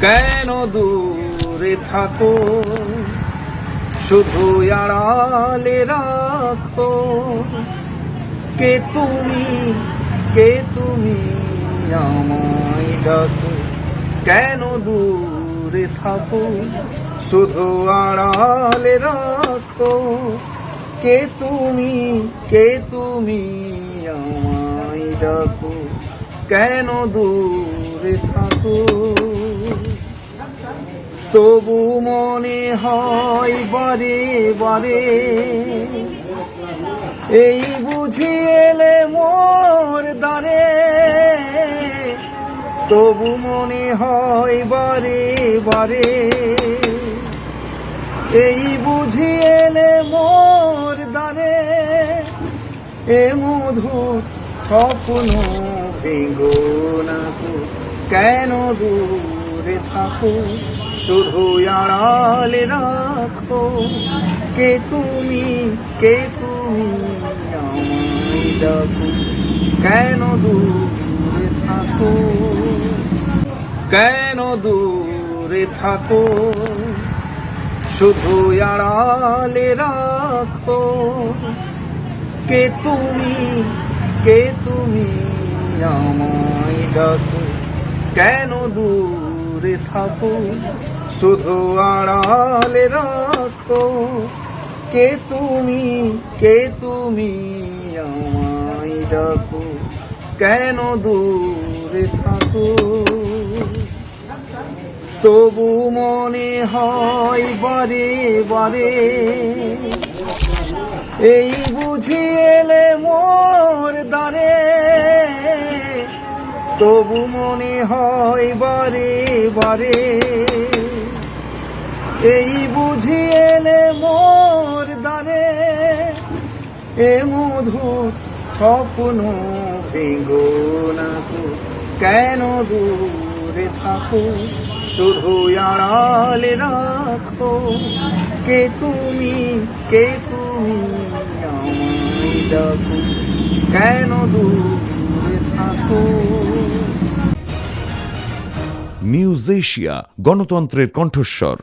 কেন দূরে থাকো, শুধু আড়ালে রাখো। কে তুমি, কে তুমি আমায় ডাকো। কেন দূরে থাকো, শুধু আড়ালে রাখো। কে তুমি, কে তুমি আমায় ডাকো। কেন দূরে থাকো। তবু মনে হয় বারে বারে, এই বুঝি এলে মোর দ্বারে। তবু মনে হয় বারে বারে, এই বুঝি এলে মোর দ্বারে। এ মধুর স্বপ্ন ভেঙো না তো। কেন দূরে থাকো, শুধু আড়ালে রাখো। কে তুমি, কে তুমি আমায় ডাকো। কেন দূরে থাকো, কেন দূরে থাকো, শুধু আড়ালে রাখো। কে তুমি, কে তুমি আমায় ডাকো। কেন দূরে থাকো, শুধু আড়ালে রাখো। কে তুমি, কে তুমি আমায় ডাকো। কেন দূরে থাকো। তবু মনে হয় বারে বারে, এই বুঝি এলে মোর দ্বারে। তবু মনে হয় বারে বারে, এই বুঝি এলে মোর দ্বারে। এ মধুর স্বপ্ন ভেঙো না তো। কেন দূরে থাকো, শুধু আড়ালে রাখো। কে তুমি, কে তুমি আমায় ডাকো। কেন দূরে থাকো। নিউজ এশিয়া, গণতন্ত্রের কণ্ঠস্বর।